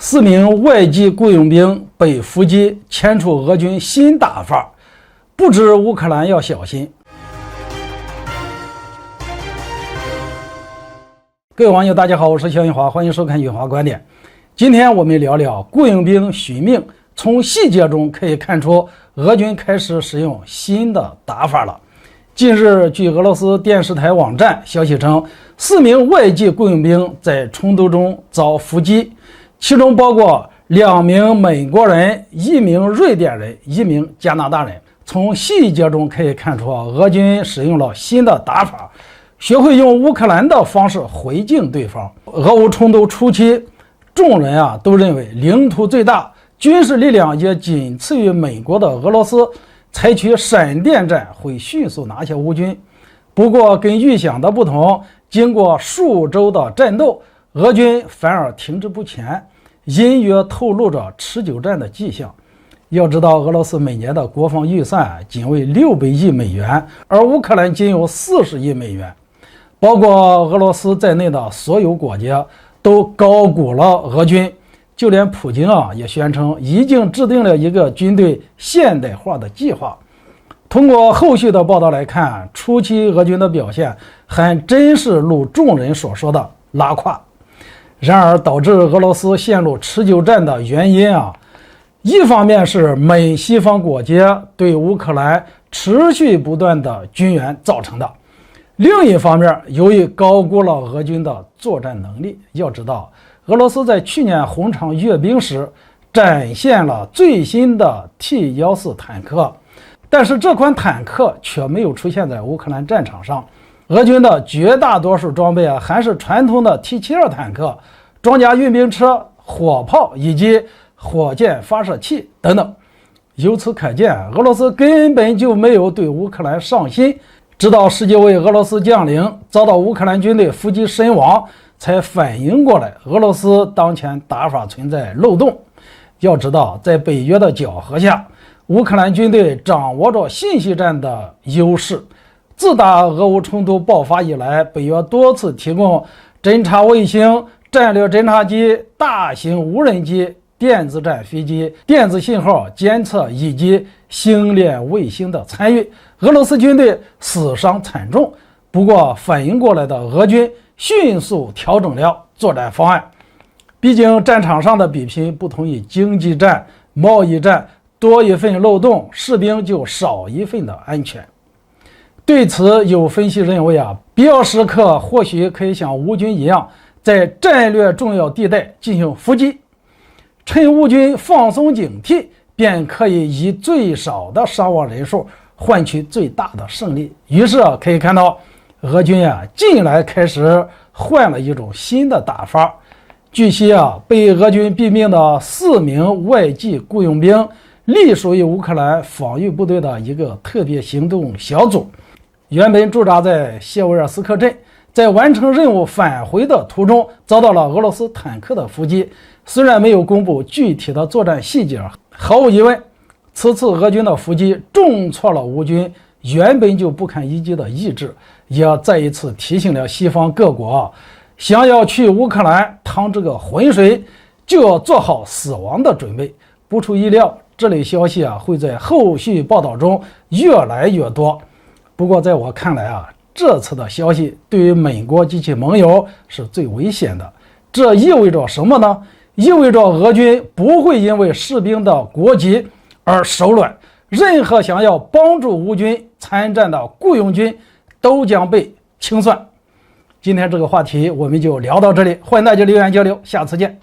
4名外籍雇佣兵被伏击，牵出俄军新打法，不知乌克兰要小心。各位网友大家好，我是肖云华，欢迎收看云华观点。今天我们聊聊雇佣兵续命，从细节中可以看出俄军开始使用新的打法了。近日，据俄罗斯电视台网站消息称，4名外籍雇佣兵在冲突中遭伏击，其中包括2名美国人、1名瑞典人、1名加拿大人。从细节中可以看出，俄军使用了新的打法，学会用乌克兰的方式回敬对方。俄乌冲突初期，众人都认为领土最大、军事力量也仅次于美国的俄罗斯采取闪电战会迅速拿下乌军。不过跟预想的不同，经过数周的战斗，俄军反而停滞不前，隐约透露着持久战的迹象。要知道，俄罗斯每年的国防预算仅为600亿美元，而乌克兰仅有40亿美元。包括俄罗斯在内的所有国家都高估了俄军，就连普京也宣称已经制定了一个军队现代化的计划。通过后续的报道来看，初期俄军的表现还真是如众人所说的拉胯。然而导致俄罗斯陷入持久战的原因一方面是美西方国家对乌克兰持续不断的军援造成的，另一方面由于高估了俄军的作战能力。要知道，俄罗斯在去年红场阅兵时展现了最新的 T-14坦克，但是这款坦克却没有出现在乌克兰战场上。俄军的绝大多数装备还是传统的 T-72坦克、装甲运兵车、火炮以及火箭发射器等等。由此可见，俄罗斯根本就没有对乌克兰上心，直到10几位俄罗斯将领遭到乌克兰军队伏击身亡，才反应过来俄罗斯当前打法存在漏洞。要知道，在北约的搅和下，乌克兰军队掌握着信息战的优势。自打俄乌冲突爆发以来，北约多次提供侦察卫星、战略侦察机、大型无人机、电子战飞机、电子信号监测以及星链卫星的参与。俄罗斯军队死伤惨重，不过反应过来的俄军迅速调整了作战方案。毕竟战场上的比拼不同于经济战、贸易战，多一份漏洞，士兵就少一份的安全。对此，有分析认为必要时刻或许可以像乌军一样，在战略重要地带进行伏击，趁乌军放松警惕，便可以以最少的伤亡人数换取最大的胜利。于是可以看到，俄军近来开始换了一种新的打法。据悉被俄军毙命的4名外籍雇佣兵隶属于乌克兰防御部队的一个特别行动小组，原本驻扎在谢维尔斯克镇，在完成任务返回的途中遭到了俄罗斯坦克的伏击。虽然没有公布具体的作战细节，毫无疑问，此次俄军的伏击重挫了乌军原本就不堪一击的意志，也再一次提醒了西方各国，想要去乌克兰趟这个浑水，就要做好死亡的准备。不出意料，这类消息会在后续报道中越来越多。不过在我看来这次的消息对于美国及其盟友是最危险的。这意味着什么呢？意味着俄军不会因为士兵的国籍而手软，任何想要帮助乌军参战的雇佣军都将被清算。今天这个话题我们就聊到这里，欢迎大家留言交流，下次见。